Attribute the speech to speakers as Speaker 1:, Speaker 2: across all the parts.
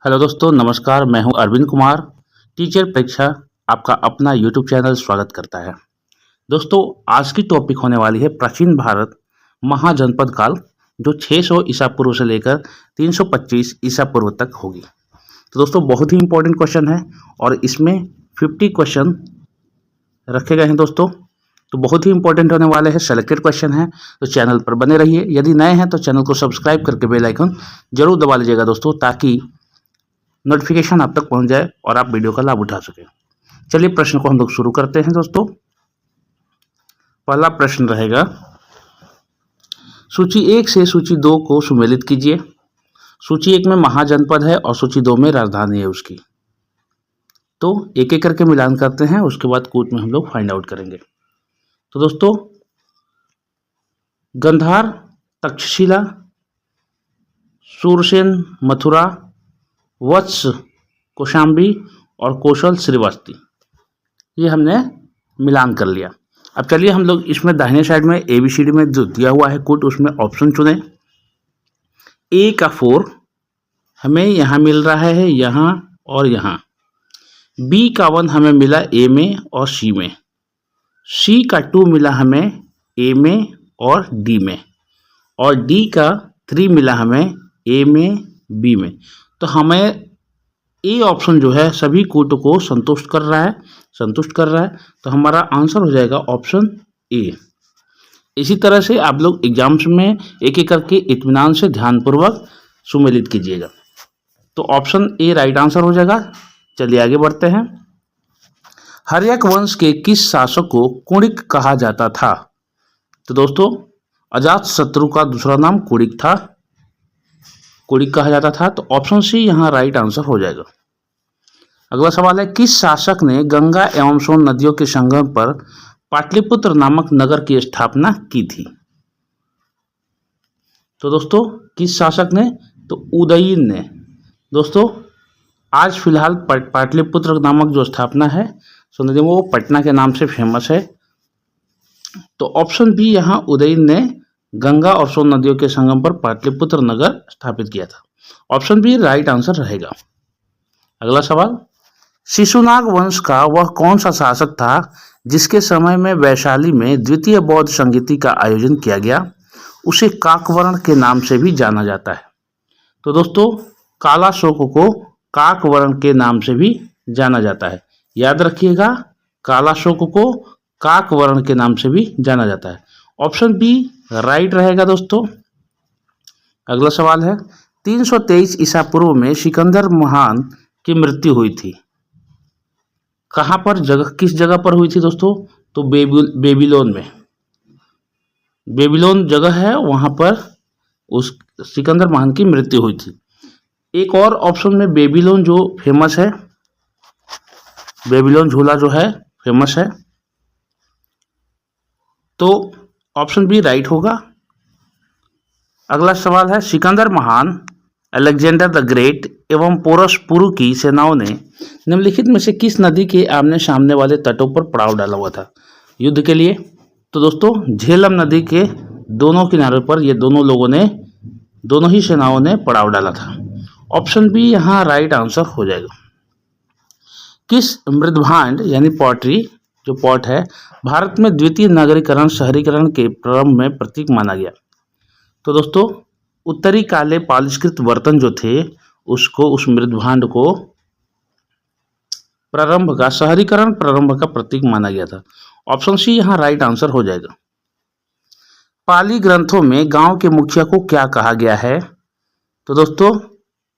Speaker 1: Hello दोस्तों, नमस्कार। मैं हूं अरविंद कुमार। टीचर परीक्षा आपका अपना यूट्यूब चैनल स्वागत करता है। दोस्तों, आज की टॉपिक होने वाली है प्राचीन भारत महाजनपद काल, जो 600 ईसा पूर्व से लेकर 325 ईसा पूर्व तक होगी। तो दोस्तों, बहुत ही इंपॉर्टेंट क्वेश्चन है और इसमें 50 क्वेश्चन रखे गए हैं दोस्तों। तो बहुत ही इंपॉर्टेंट होने वाले हैं, सेलेक्टेड क्वेश्चन है। तो चैनल पर बने रहिए। यदि नए हैं तो चैनल को सब्सक्राइब करके बेल आइकन जरूर दबा लीजिएगा दोस्तों, ताकि नोटिफिकेशन आप तक पहुंच जाए और आप वीडियो का लाभ उठा सकें। चलिए प्रश्न को हम लोग शुरू करते हैं दोस्तों। पहला प्रश्न रहेगा, सूची 1 से सूची 2 को सुमेलित कीजिए। सूची 1 में महाजनपद है और सूची 2 में राजधानी है उसकी। तो एक एक करके मिलान करते हैं, उसके बाद कूट में हम लोग फाइंड आउट करेंगे। तो दोस्तों, गंधार, तक्षशिला, सूरसेन मथुरा, वत्स कौशाम्बी और कौशल श्रीवास्ती, ये हमने मिलान कर लिया। अब चलिए हम लोग इसमें दाहिने साइड में ABCD में जो दिया हुआ है कूट, उसमें ऑप्शन चुने। A का 4 हमें यहाँ मिल रहा है, यहाँ और यहाँ। B का 1 हमें मिला A में और C में। C का 2 मिला हमें A में और D में, और D का 3 मिला हमें A में B में। तो हमें ए ऑप्शन जो है सभी कूट को संतुष्ट कर रहा है। तो हमारा आंसर हो जाएगा ऑप्शन ए। इसी तरह से आप लोग एग्जाम्स में एक एक करके इत्मीनान से ध्यानपूर्वक सुमेलित कीजिएगा। तो ऑप्शन ए राइट आंसर हो जाएगा। चलिए आगे बढ़ते हैं। हर्यक वंश के किस शासक को कुणिक कहा जाता था? तो दोस्तों, अजातशत्रु का दूसरा नाम कुणिक था, कुणिक कहा जाता था। तो ऑप्शन सी यहाँ राइट आंसर हो जाएगा। अगला सवाल है, किस शासक ने गंगा एवं सोन नदियों के संगम पर पाटलिपुत्र नामक नगर की स्थापना की थी? तो दोस्तों, किस शासक ने? तो उदयन ने। दोस्तों, आज फिलहाल पाटलिपुत्र नामक जो स्थापना है सोन नदी में, वो पटना के नाम से फेमस है। तो ऑप्शन बी यहाँ उदयन ने गंगा और सोन नदियों के संगम पर पाटलिपुत्र नगर स्थापित किया था। ऑप्शन बी राइट आंसर रहेगा। अगला सवाल, शिशुनाग वंश का वह कौन सा शासक था जिसके समय में वैशाली में द्वितीय बौद्ध संगीति का आयोजन किया गया? उसे काकवर्ण के नाम से भी जाना जाता है। तो दोस्तों, कालाशोक को काकवर्ण के नाम से भी जाना जाता है। याद रखिएगा, कालाशोक को काकवर्ण के नाम से भी जाना जाता है। ऑप्शन बी राइट रहेगा दोस्तों। अगला सवाल है, 323 ईसा पूर्व में सिकंदर महान की मृत्यु हुई थी। कहाँ पर, जगह किस जगह पर हुई थी दोस्तों? तो बेबीलोन में। बेबीलोन जगह है, वहां पर उस सिकंदर महान की मृत्यु हुई थी। एक और ऑप्शन में बेबीलोन जो फेमस है, बेबीलोन झूला जो है फेमस है। तो ऑप्शन बी राइट होगा। अगला सवाल है, सिकंदर महान, अलेक्जेंडर द ग्रेट एवं पोरस पुरु की सेनाओं ने निम्नलिखित में से किस नदी के आमने सामने वाले तटों पर पड़ाव डाला हुआ था युद्ध के लिए? तो दोस्तों, झेलम नदी के दोनों किनारों पर ये दोनों ही सेनाओं ने पड़ाव डाला था। ऑप्शन बी यहाँ राइट आंसर हो जाएगा। किस मृदभांड यानी पॉटरी, जो पॉट है, भारत में द्वितीय नगरीकरण शहरीकरण के प्रारंभ में प्रतीक माना गया? तो दोस्तों, उत्तरी काले पालिशकृत बर्तन जो थे, उसको, उस मृदभांड को शहरीकरण प्रारंभ का प्रतीक माना गया था। ऑप्शन सी यहाँ राइट आंसर हो जाएगा। पाली ग्रंथों में गांव के मुखिया को क्या कहा गया है? तो दोस्तों,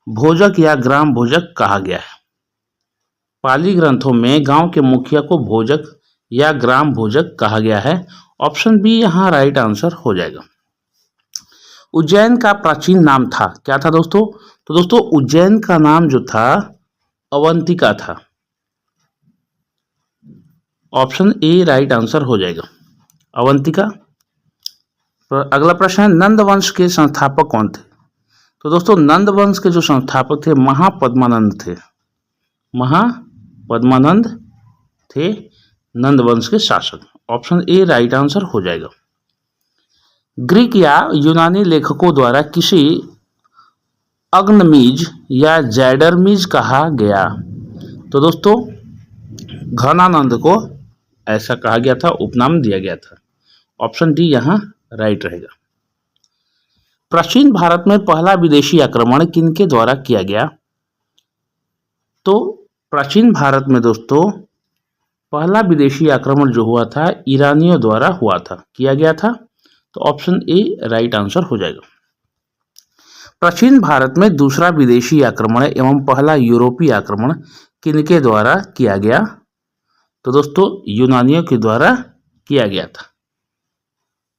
Speaker 1: भोजक या ग्राम भोजक कहा गया है। पाली ग्रंथों में गांव के मुखिया को भोजक या ग्राम भोजक कहा गया है। ऑप्शन बी यहाँ राइट आंसर हो जाएगा। उज्जैन का प्राचीन नाम था, क्या था दोस्तों? तो दोस्तों, उज्जैन का नाम जो था अवंतिका था। ऑप्शन ए राइट आंसर हो जाएगा, अवंतिका। अगला प्रश्न है, नंद वंश के संस्थापक कौन थे? तो दोस्तों, नंद वंश के जो संस्थापक थे महापद्मानंद थे। महापद्मानंद थे नंद वंश के शासक। ऑप्शन ए राइट आंसर हो जाएगा। ग्रीक या यूनानी लेखकों द्वारा किसी अग्नमीज या जैडरमीज कहा गया? तो दोस्तों घनानंद को ऐसा कहा गया था, उपनाम दिया गया था। ऑप्शन डी यहाँ राइट रहेगा। प्राचीन भारत में पहला विदेशी आक्रमण किनके द्वारा किया गया? तो प्राचीन भारत में दोस्तों पहला विदेशी आक्रमण जो हुआ था ईरानियों द्वारा हुआ था, किया गया था। तो ऑप्शन ए राइट आंसर हो जाएगा। प्राचीन भारत में दूसरा विदेशी आक्रमण एवं पहला यूरोपीय आक्रमण किनके द्वारा किया गया? तो दोस्तों यूनानियों के द्वारा किया गया था।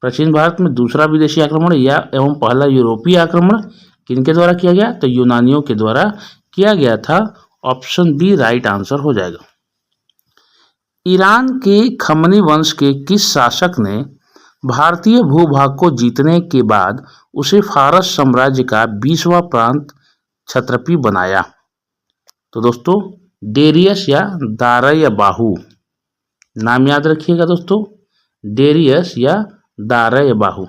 Speaker 1: प्राचीन भारत में दूसरा विदेशी आक्रमण या एवं पहला यूरोपीय आक्रमण किनके द्वारा किया गया? तो यूनानियों के द्वारा किया गया था। ऑप्शन बी राइट आंसर हो जाएगा। ईरान के खमनी वंश के किस शासक ने भारतीय भूभाग को जीतने के बाद उसे फारस साम्राज्य का 20वां प्रांत क्षत्रपी बनाया? तो दोस्तों डेरियस या दारयबाहु, नाम याद रखिएगा दोस्तों, डेरियस या दारयबाहु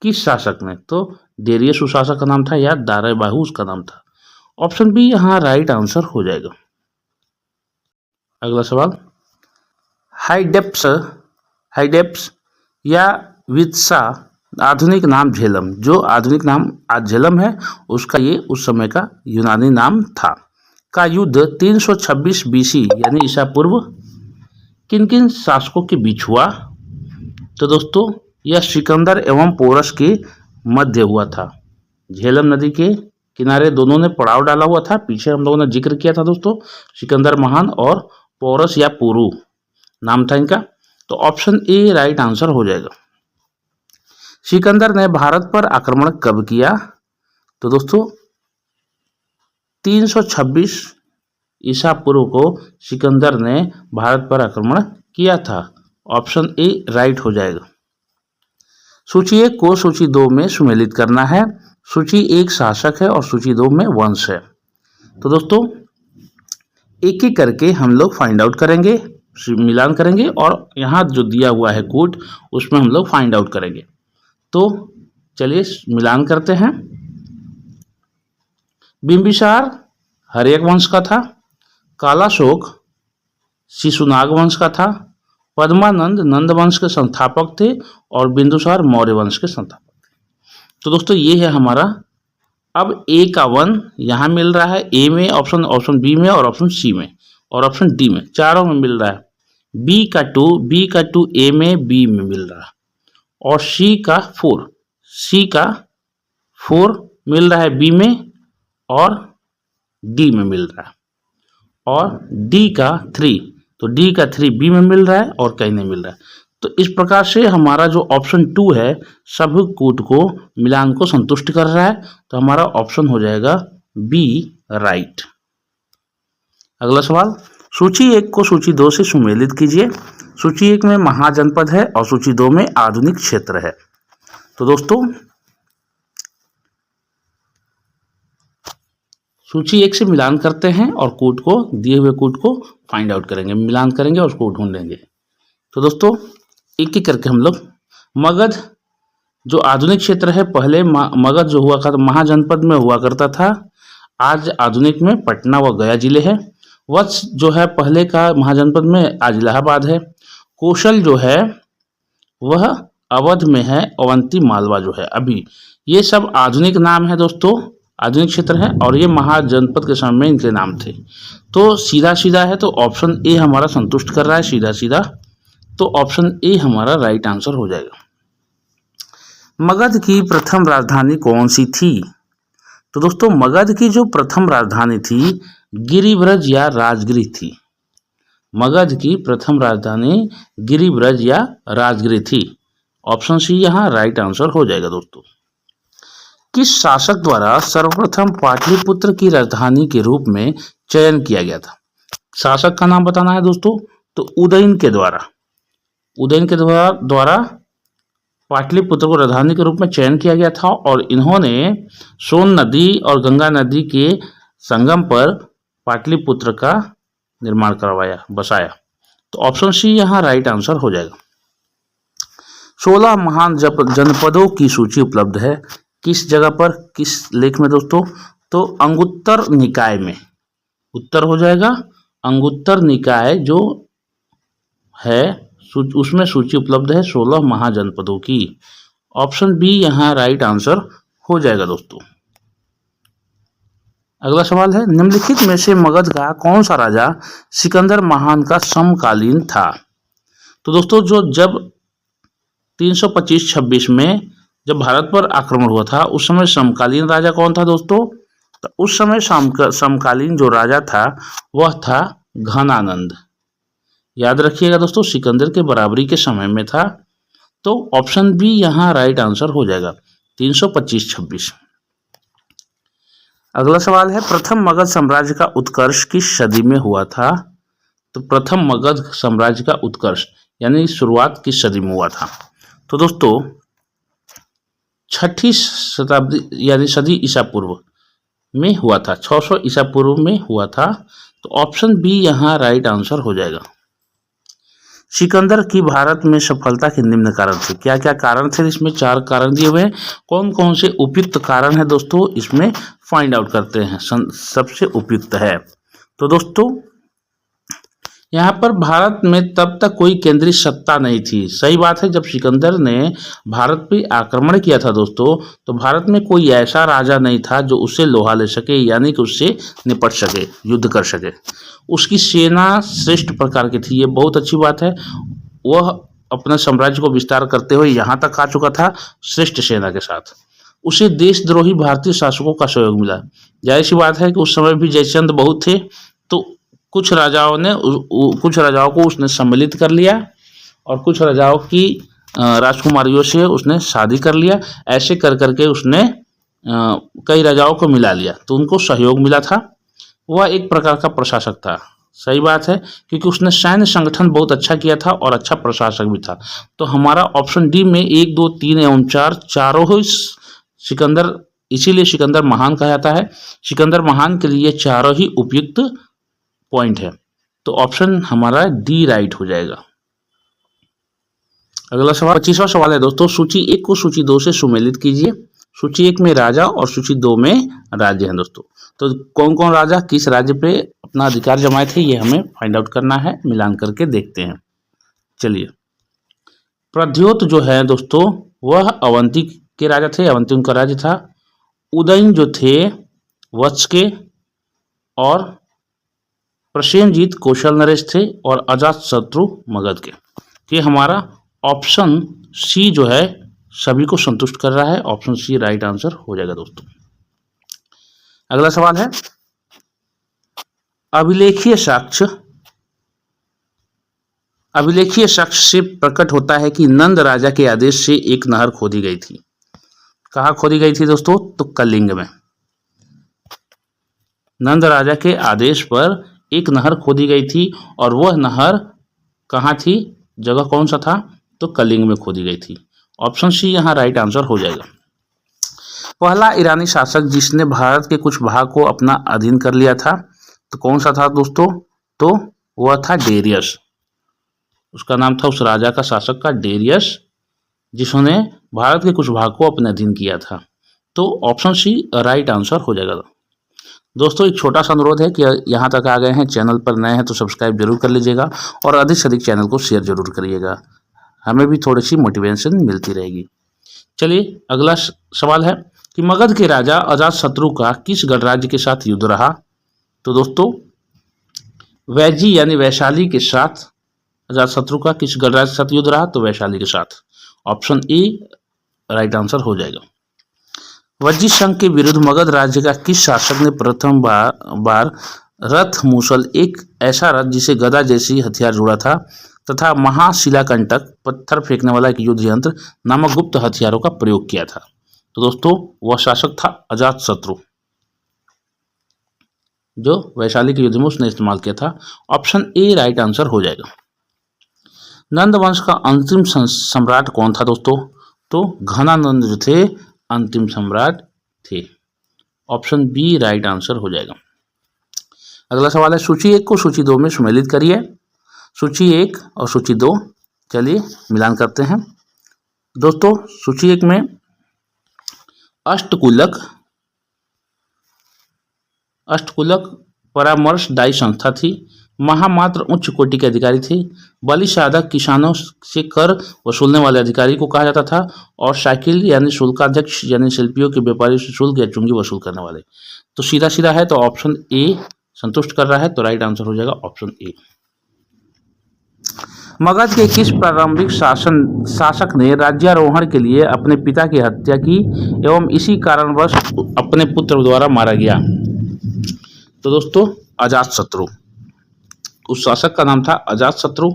Speaker 1: किस शासक ने? तो डेरियस उस शासक का नाम था या दारयबाहु उसका नाम था। ऑप्शन बी यहाँ राइट आंसर हो जाएगा। अगला सवाल, हाइडेप्स या विदिशा आधुनिक नाम झेलम, जो आधुनिक नाम आज झेलम है उसका ये उस समय का यूनानी नाम था, का युद्ध 326 बीसी यानी ईसा पूर्व किन किन शासकों के बीच हुआ? तो दोस्तों यह सिकंदर एवं पोरस के मध्य हुआ था। झेलम नदी के किनारे दोनों ने पड़ाव डाला हुआ था। पीछे हम लोगों ने जिक्र किया था दोस्तों, सिकंदर महान और पोरस या पुरु नाम था इनका। तो ऑप्शन ए राइट आंसर हो जाएगा। सिकंदर ने भारत पर आक्रमण कब किया? तो दोस्तों 326 ईसा पूर्व को सिकंदर ने भारत पर आक्रमण किया था। ऑप्शन ए राइट हो जाएगा। सूची 1 को सूची 2 में सुमेलित करना है। सूची 1 शासक है और सूची 2 में वंश है। तो दोस्तों एक एक करके हम लोग फाइंड आउट करेंगे, मिलान करेंगे और यहाँ जो दिया हुआ है कूट उसमें हम लोग फाइंड आउट करेंगे। तो चलिए मिलान करते हैं। बिंबिसार हर्यक वंश का था, कालाशोक शिशुनाग वंश का था, पद्मानंद नंद वंश के संस्थापक थे और बिंदुसार मौर्य वंश के संस्थापक थे। तो दोस्तों ये है हमारा। अब ए का 1 यहाँ मिल रहा है, ए में, ऑप्शन बी में और ऑप्शन सी में और ऑप्शन डी में, चारों में मिल रहा है। बी का 2 ए में, बी में मिल रहा है और सी का 4 मिल रहा है बी में और डी में मिल रहा है और डी का 3, तो डी का 3 बी में मिल रहा है और कहीं नहीं मिल रहा है। तो इस प्रकार से हमारा जो ऑप्शन 2 है सभी कूट को मिलान को संतुष्ट कर रहा है। तो हमारा ऑप्शन हो जाएगा बी राइट। अगला सवाल, सूची 1 को सूची 2 से सुमेलित कीजिए। सूची 1 में महाजनपद है और सूची 2 में आधुनिक क्षेत्र है। तो दोस्तों सूची 1 से मिलान करते हैं और कूट को, दिए हुए कूट को फाइंड आउट करेंगे, मिलान करेंगे और उसको ढूंढेंगे। तो दोस्तों एक एक करके हम लोग, मगध जो आधुनिक क्षेत्र है, पहले मगध जो हुआ था महाजनपद में हुआ करता था, आज आधुनिक में पटना व गया जिले है। वत्स जो है पहले का महाजनपद में आज इलाहाबाद है। कौशल जो है वह अवध में है, अवंती मालवा जो है अभी। ये सब आधुनिक नाम है दोस्तों, आधुनिक क्षेत्र है और ये महाजनपद के समय में इनके नाम थे। तो सीधा सीधा है, तो ऑप्शन ए हमारा संतुष्ट कर रहा है सीधा सीधा। तो ऑप्शन ए हमारा राइट आंसर हो जाएगा। मगध की प्रथम राजधानी कौन सी थी? तो दोस्तों मगध की जो प्रथम राजधानी थी गिरिब्रज या राजगिरी थी। मगध की प्रथम राजधानी गिरिब्रज या राजगिरी थी। ऑप्शन सी यहाँ राइट आंसर हो जाएगा दोस्तों। किस शासक द्वारा सर्वप्रथम पाटलिपुत्र की राजधानी के रूप में चयन किया गया था? शासक का नाम बताना है दोस्तों। तो उदयन के द्वारा पाटलिपुत्र को राजधानी के रूप में चयन किया गया था और इन्होंने सोन नदी और गंगा नदी के संगम पर पाटलिपुत्र का निर्माण करवाया, बसाया। तो ऑप्शन सी यहाँ राइट आंसर हो जाएगा। 16 महान जनपदों की सूची उपलब्ध है। किस जगह पर, किस लेख में दोस्तों? तो अंगुत्तर निकाय में, उत्तर हो जाएगा अंगुत्तर निकाय जो है उसमें सूची उपलब्ध है 16 महाजनपदों की। ऑप्शन बी यहाँ राइट आंसर हो जाएगा दोस्तों। अगला सवाल है, निम्नलिखित में से मगध का कौन सा राजा सिकंदर महान का समकालीन था? तो दोस्तों जब 325-26 में जब भारत पर आक्रमण हुआ था उस समय समकालीन राजा कौन था दोस्तों? तो उस समय समकालीन जो राजा था वह था घनानंद। याद रखिएगा दोस्तों, सिकंदर के बराबरी के समय में था। तो ऑप्शन बी यहाँ राइट आंसर हो जाएगा 325-26। अगला सवाल है, प्रथम मगध साम्राज्य का उत्कर्ष किस सदी में हुआ था? तो प्रथम मगध साम्राज्य का उत्कर्ष यानी शुरुआत किस सदी में हुआ था? तो दोस्तों 6ठी शताब्दी यानी सदी ईसा पूर्व में हुआ था, 600 ईसा पूर्व में हुआ था। तो ऑप्शन बी यहाँ राइट आंसर हो जाएगा। सिकंदर की भारत में सफलता के निम्न कारण थे। क्या क्या कारण थे? इसमें 4 कारण दिए हुए हैं। कौन कौन से उपयुक्त कारण है दोस्तों, इसमें फाइंड आउट करते हैं। सबसे उपयुक्त है तो दोस्तों यहाँ पर भारत में तब तक कोई केंद्रीय सत्ता नहीं थी। सही बात है, जब सिकंदर ने भारत पे आक्रमण किया था दोस्तों तो भारत में कोई ऐसा राजा नहीं था जो उससे लोहा ले सके, यानी कि उससे निपट सके, युद्ध कर सके। उसकी सेना श्रेष्ठ प्रकार की थी, ये बहुत अच्छी बात है। वह अपने साम्राज्य को विस्तार करते हुए यहाँ तक आ चुका था श्रेष्ठ सेना के साथ। उसे देशद्रोही भारतीय शासकों का सहयोग मिला। जाहिर सी बात है कि उस समय भी जयचंद बहुत थे, तो कुछ राजाओं को उसने सम्मिलित कर लिया और कुछ राजाओं की राजकुमारियों से उसने शादी कर लिया। ऐसे कर करके उसने कई राजाओं को मिला लिया, तो उनको सहयोग मिला था। वह एक प्रकार का प्रशासक था। सही बात है, क्योंकि उसने सैन्य संगठन बहुत अच्छा किया था और अच्छा प्रशासक भी था। तो हमारा ऑप्शन डी में 1, 2, 3 एवं 4 चारों ही सिकंदर, इसीलिए सिकंदर महान कहा जाता है। सिकंदर महान के लिए चारों ही उपयुक्त पॉइंट है। तो ऑप्शन हमारा डी राइट हो जाएगा। अगला सवाल 25वां सवाल है दोस्तों, सूची 1 को सूची 2 से सुमेलित कीजिए। सूची 1 में राजा और सूची 2 में राज्य हैं दोस्तों। तो कौन कौन राजा किस राज्य पे अपना अधिकार जमाए थे ये हमें फाइंड आउट करना है, मिलान करके देखते हैं। चलिए, प्रद्योत जो है दोस्तों वह अवंती के राजा थे, अवंती उनका राज्य था। उदयन जो थे वत्स के, और प्रसेनजीत कौशल नरेश थे, और अजात शत्रु मगध के। ये हमारा ऑप्शन सी जो है सभी को संतुष्ट कर रहा है। ऑप्शन सी राइट आंसर हो जाएगा दोस्तों। अगला सवाल है, अभिलेखीय साक्ष्य से प्रकट होता है कि नंद राजा के आदेश से एक नहर खोदी गई थी। कहाँ खोदी गई थी दोस्तों? तो कलिंग में। नंद राजा के आदेश पर एक नहर खोदी गई थी, और वह नहर कहाँ थी, जगह कौन सा था? तो कलिंग में खोदी गई थी। ऑप्शन सी यहाँ राइट आंसर हो जाएगा। पहला ईरानी शासक जिसने भारत के कुछ भाग को अपना अधीन कर लिया था, तो कौन सा था दोस्तों? तो वह था डेरियस। उसका नाम था उस राजा का, शासक का, डेरियस, जिसने भारत के कुछ भाग को अपने अधीन किया था। तो ऑप्शन सी राइट आंसर हो जाएगा। दोस्तों एक छोटा सा अनुरोध है कि यहाँ तक आ गए हैं, चैनल पर नए हैं तो सब्सक्राइब जरूर कर लीजिएगा और अधिक से अधिक चैनल को शेयर जरूर करिएगा, हमें भी थोड़ी सी मोटिवेशन मिलती रहेगी। चलिए अगला सवाल है कि मगध के राजा अजातशत्रु का किस गणराज्य के साथ युद्ध रहा? तो दोस्तों वैजी यानी वैशाली के साथ अजातशत्रु का किस गणराज्य के साथ युद्ध रहा? तो वैशाली के साथ। ऑप्शन ए राइट आंसर हो जाएगा। वज्जी संघ के विरुद्ध मगध राज्य का किस शासक ने प्रथम बार रथ मूसल, एक ऐसा रथ जिसे गदा जैसी हथियार जुड़ा था, तथा महाशिलाकंटक, पत्थर फेंकने वाला एक युद्ध यंत्र नामक गुप्त हथियारों का प्रयोग किया था? तो दोस्तों वह शासक था अजातशत्रु, जो वैशाली के युद्ध में उसने इस्तेमाल किया था। ऑप्शन ए राइट आंसर हो जाएगा। नंद वंश का अंतिम सम्राट कौन था दोस्तों? तो घनानंद जो थे अंतिम सम्राट थे। ऑप्शन बी राइट आंसर हो जाएगा। अगला सवाल है, सूची 1 को सूची 2 में सम्मिलित करिए। सूची 1 और सूची 2, चलिए मिलान करते हैं। दोस्तों सूची 1 में अष्टकुलक अष्टकुलक परामर्शदायी संस्था थी। महामात्र उच्च कोटि के अधिकारी थे। बलि साधक किसानों से कर वसूलने वाले अधिकारी को कहा जाता था। और साइकिल यानी शुल्काध्यक्ष यानी शिल्पियों के व्यापारियों से शुल्क या चुंगी वसूल करने वाले। तो सीधा सीधा है, तो ऑप्शन ए संतुष्ट कर रहा है, तो राइट आंसर हो जाएगा ऑप्शन ए। मगध के किस प्रारंभिक शासक ने राज्यारोहण के लिए अपने पिता की हत्या की एवं इसी कारणवश अपने पुत्र द्वारा मारा गया? तो दोस्तों अजातशत्रु। उस शासक का नाम था अजातशत्रु,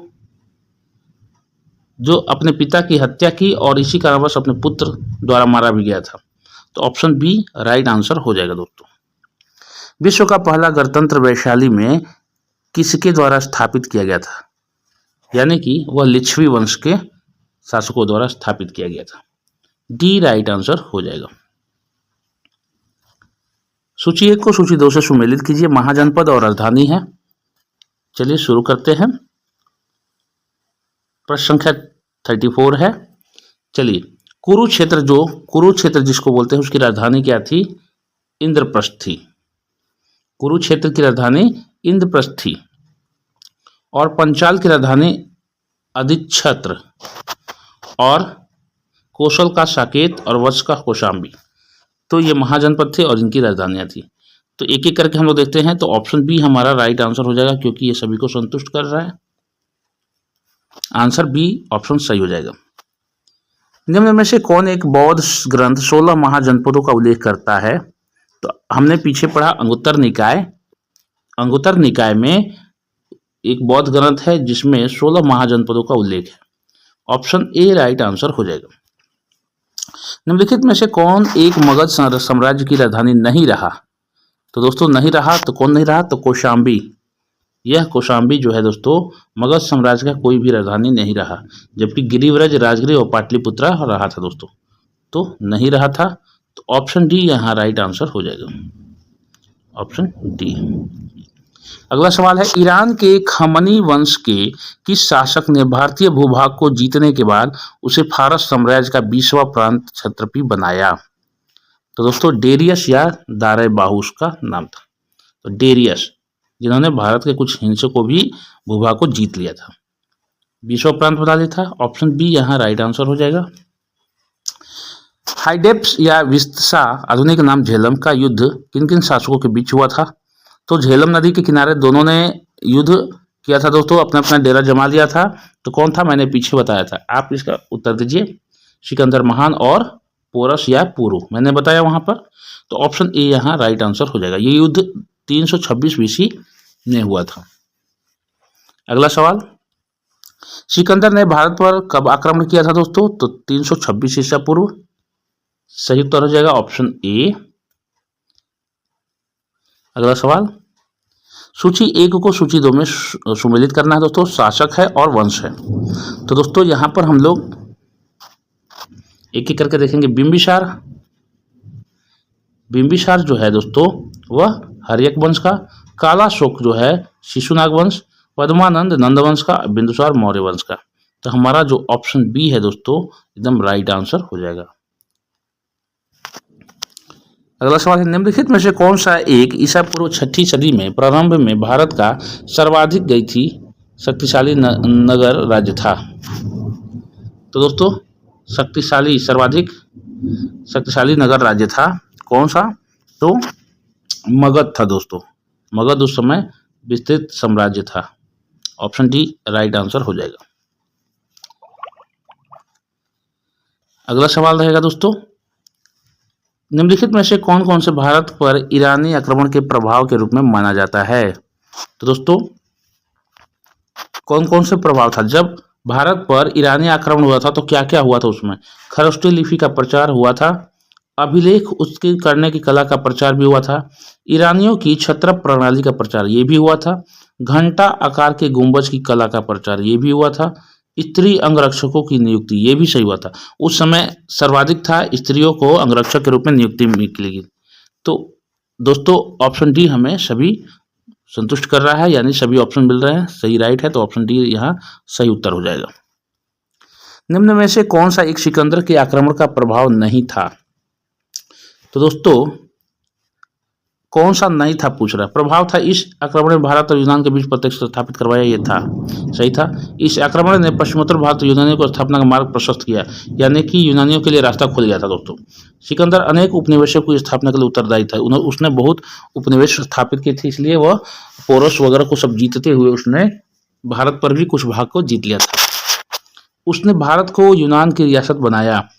Speaker 1: जो अपने पिता की हत्या की और इसी कारणवश अपने पुत्र द्वारा मारा भी गया था। तो ऑप्शन बी राइट आंसर हो जाएगा दोस्तों। विश्व का पहला गणतंत्र वैशाली में किसके द्वारा स्थापित किया गया था? यानी कि वह लिच्छवी वंश के शासकों द्वारा स्थापित किया गया था। डी राइट आंसर हो जाएगा। सूची 1 को सूची 2 से सुमेलित कीजिए। महाजनपद और राजधानी है। चलिए शुरू करते हैं। प्रश्न संख्या 34 है। चलिए, कुरुक्षेत्र जिसको बोलते हैं उसकी राजधानी क्या थी? इंद्रप्रस्थ थी। कुरुक्षेत्र की राजधानी इंद्रप्रस्थ थी। और पंचाल की राजधानी अधिक्षत्र, और कौशल का साकेत और वत्स का कौशाम्बी। तो ये महाजनपद थे और इनकी राजधानियां थी। तो एक एक करके हम लोग देखते हैं। तो ऑप्शन बी हमारा राइट आंसर हो जाएगा, क्योंकि ये सभी को संतुष्ट कर रहा है। आंसर बी ऑप्शन सही हो जाएगा। निम्न में से कौन एक बौद्ध ग्रंथ 16 महाजनपदों का उल्लेख करता है? तो हमने पीछे पढ़ा अंगुत्तर निकाय। अंगुत्तर निकाय में एक बौद्ध ग्रंथ है जिसमें 16 महाजनपदों का उल्लेख है। ऑप्शन ए राइट आंसर हो जाएगा। निम्नलिखित में से कौन एक मगध साम्राज्य की राजधानी नहीं रहा? तो दोस्तों नहीं रहा, तो कौन नहीं रहा? तो कौशाम्बी। यह कौशाम्बी जो है दोस्तों मगध साम्राज्य का कोई भी राजधानी नहीं रहा, जबकि गिरिव्रज, राजगिरी और पाटलिपुत्रा रहा था दोस्तों। तो नहीं रहा था। तो ऑप्शन डी यहाँ राइट आंसर हो जाएगा। Option D. अगला सवाल है, ईरान के खमनी वंश के किस शासक ने भारतीय भूभाग को जीतने के बाद उसे फारस साम्राज्य का 20वां प्रांत क्षत्रपी बनाया? तो दोस्तों डेरियस या दारे बाहू उसका नाम था। तो डेरियस, जिन्होंने भारत के कुछ हिस्सों को भी भूभाग को जीत लिया था, 20वां प्रांत बना लिया था। ऑप्शन बी यहाँ राइट आंसर हो जाएगा। हाइडेप्स या विस्तसा, आधुनिक नाम झेलम, का युद्ध किन किन शासकों के बीच हुआ था? तो झेलम नदी के किनारे दोनों ने युद्ध किया था दोस्तों, अपना अपना डेरा जमा लिया था। तो कौन था? मैंने पीछे बताया था, आप इसका उत्तर दीजिए। सिकंदर महान और पोरस या पुरु, मैंने बताया वहां पर। तो ऑप्शन ए यहाँ राइट आंसर हो जाएगा। ये युद्ध 326 बीसी में हुआ था। अगला सवाल, सिकंदर ने भारत पर कब आक्रमण किया था दोस्तों? तो 326 ईसा पूर्व। सही उत्तर हो जाएगा ऑप्शन ए। अगला सवाल, सूची 1 को सूची 2 में सुमेलित करना है दोस्तों। शासक है और वंश है। तो दोस्तों यहां पर हम लोग एक एक करके देखेंगे। बिंबिसार जो है दोस्तों वह हर्यक वंश का, कालाशोक जो है शिशुनाग वंश, पद्मानंद नंदवंश का, बिंदुसार मौर्य वंश का। तो हमारा जो ऑप्शन बी है दोस्तों एकदम राइट आंसर हो जाएगा। अगला सवाल है, निम्नलिखित में से कौन सा एक ईसा पूर्व 6ठी सदी में प्रारंभ में भारत का सर्वाधिक गई थी शक्तिशाली नगर राज्य था? तो दोस्तों सर्वाधिक शक्तिशाली नगर राज्य था कौन सा? तो मगध था दोस्तों। मगध उस समय विस्तृत साम्राज्य था। ऑप्शन डी राइट आंसर हो जाएगा। अगला सवाल रहेगा दोस्तों, निम्नलिखित में से कौन कौन से भारत पर ईरानी आक्रमण के प्रभाव के रूप में माना जाता है? तो दोस्तों कौन कौन से प्रभाव था? जब भारत पर ईरानी आक्रमण हुआ था तो क्या क्या हुआ था उसमें? खरोष्टी लिपि का प्रचार हुआ था, अभिलेख उसके करने की कला का प्रचार भी हुआ था, ईरानियों की छत्र प्रणाली का प्रचार ये भी हुआ था, घंटा आकार के गुंबज की कला का प्रचार ये भी हुआ था, स्त्री अंगरक्षकों की नियुक्ति ये भी सही हुआ था। उस समय सर्वाधिक था स्त्रियों को अंगरक्षक के रूप में नियुक्ति मिलेगी। तो दोस्तों ऑप्शन डी हमें सभी संतुष्ट कर रहा है, यानी सभी ऑप्शन मिल रहे हैं सही राइट है। तो ऑप्शन डी यहाँ सही उत्तर हो जाएगा। निम्न में से कौन सा एक सिकंदर के आक्रमण का प्रभाव नहीं था? तो दोस्तों कौन सा नहीं था पूछ रहा है। प्रभाव था इस आक्रमण में भारत और यूनान के बीच प्रत्यक्ष स्थापित करवाया, ये था, सही था। इस आक्रमण ने पश्चिमोत्तर भारत और यूनानियों को स्थापना का मार्ग प्रशस्त किया, यानी कि यूनानियों के लिए रास्ता खुल गया था दोस्तों। सिकंदर अनेक उपनिवेशों की स्थापना के लिए उत्तरदायी था, उसने बहुत उपनिवेश स्थापित किए थे, इसलिए वह पोरस वगैरह को सब जीतते हुए उसने भारत पर भी कुछ भाग को जीत लिया था। उसने भारत को यूनान की रियासत बनाया,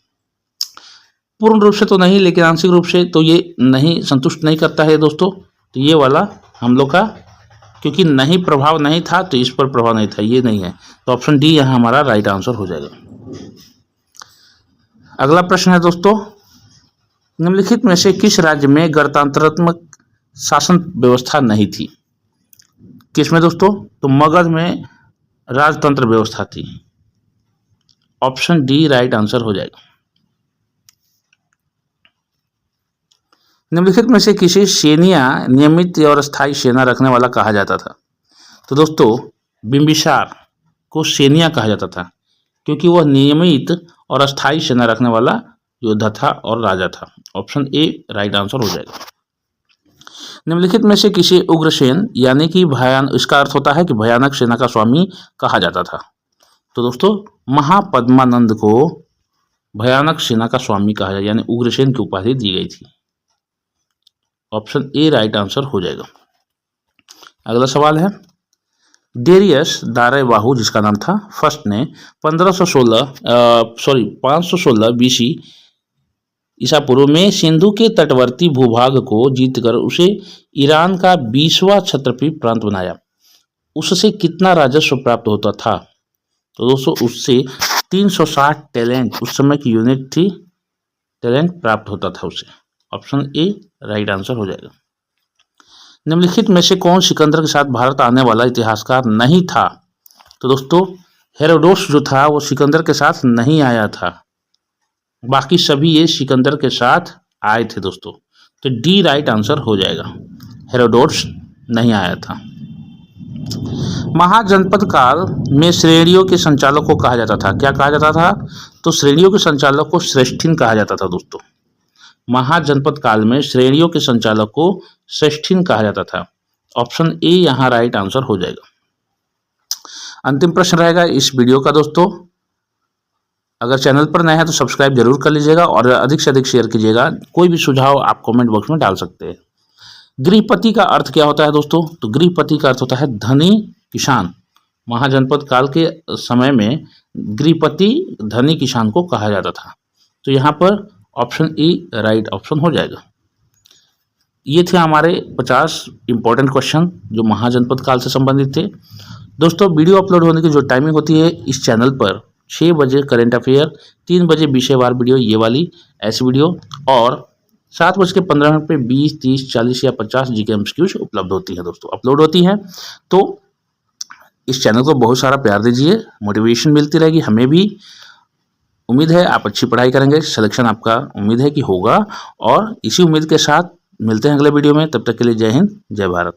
Speaker 1: पूर्ण रूप से तो नहीं लेकिन आंशिक रूप से, तो ये नहीं संतुष्ट नहीं करता है दोस्तों। तो ये वाला हम लोग का, क्योंकि नहीं प्रभाव नहीं था तो इस पर प्रभाव नहीं था, ये नहीं है, तो ऑप्शन डी यहाँ हमारा राइट आंसर हो जाएगा। अगला प्रश्न है दोस्तों, निम्नलिखित में से किस राज्य में गणतंत्रात्मक शासन व्यवस्था नहीं थी? किसमें दोस्तों? तो मगध में राजतंत्र व्यवस्था थी, ऑप्शन डी राइट आंसर हो जाएगा। निम्नलिखित में से किसी सेनिया नियमित और स्थायी सेना रखने वाला कहा जाता था? तो दोस्तों बिंबिसार को सेनिया कहा जाता था, क्योंकि वह नियमित और स्थायी सेना रखने वाला योद्धा था और राजा था, ऑप्शन ए राइट आंसर हो जाएगा। निम्नलिखित में से किसी उग्रसेन यानी कि इसका अर्थ होता है कि भयानक सेना का स्वामी कहा जाता था? तो दोस्तों महापद्मानंद को भयानक सेना का स्वामी कहा जाए, यानी उग्रसेन की उपाधि दी गई थी, ऑप्शन ए राइट आंसर हो जाएगा। अगला सवाल है, डेरियस दारेबाहु जिसका नाम था फर्स्ट ने 516 बीसी ईसा पूर्व में सिंधु के तटवर्ती भूभाग को जीतकर उसे ईरान का 20वां क्षत्रपी प्रांत बनाया। उससे कितना राजस्व प्राप्त होता था? तो दोस्तों उससे 360 टैलेंट, उस समय की यूनिट थी, टैलेंट प्राप्त होता था उसे, ऑप्शन ए राइट आंसर हो जाएगा। निम्नलिखित में से कौन सिकंदर के साथ भारत आने वाला इतिहासकार नहीं था? तो दोस्तों हेरोडोटस जो था वो सिकंदर के साथ नहीं आया था, बाकी सभी ये सिकंदर के साथ आए थे दोस्तों, तो डी राइट आंसर हो जाएगा, हेरोडोटस नहीं आया था। महाजनपद काल में श्रेणियों के संचालक को कहा जाता था, क्या कहा जाता था? तो श्रेणियों के संचालक को श्रेष्ठीन कहा जाता था दोस्तों। महाजनपद काल में श्रेणियों के संचालक को श्रेष्ठीन कहा जाता था, ऑप्शन ए यहाँ राइट आंसर हो जाएगा। अंतिम प्रश्न रहेगा इस वीडियो का दोस्तों, अगर चैनल पर नए हैं तो सब्सक्राइब जरूर कर लीजिएगा और अधिक से अधिक शेयर कीजिएगा। कोई भी सुझाव आप कमेंट बॉक्स में डाल सकते हैं। गृहपति का अर्थ क्या होता है दोस्तों? तो गृहपति का अर्थ होता है धनी किसान। महाजनपद काल के समय में गृहपति धनी किसान को कहा जाता था, तो यहाँ पर ऑप्शन ई राइट ऑप्शन हो जाएगा। ये थे हमारे 50 इंपॉर्टेंट क्वेश्चन जो महाजनपद काल से संबंधित थे दोस्तों। वीडियो अपलोड होने की जो टाइमिंग होती है इस चैनल पर 6 बजे करेंट अफेयर, 3 बजे विषयवार वीडियो, ये वाली ऐसी वीडियो, और 7:15 पे 20, 30, 40 या 50 जीके एमसीक्यूज उपलब्ध होती हैं दोस्तों, अपलोड होती हैं। तो इस चैनल को बहुत सारा प्यार दीजिए, मोटिवेशन मिलती रहेगी, हमें भी उम्मीद है आप अच्छी पढ़ाई करेंगे, सिलेक्शन आपका उम्मीद है कि होगा। और इसी उम्मीद के साथ मिलते हैं अगले वीडियो में, तब तक के लिए जय हिंद, जय भारत।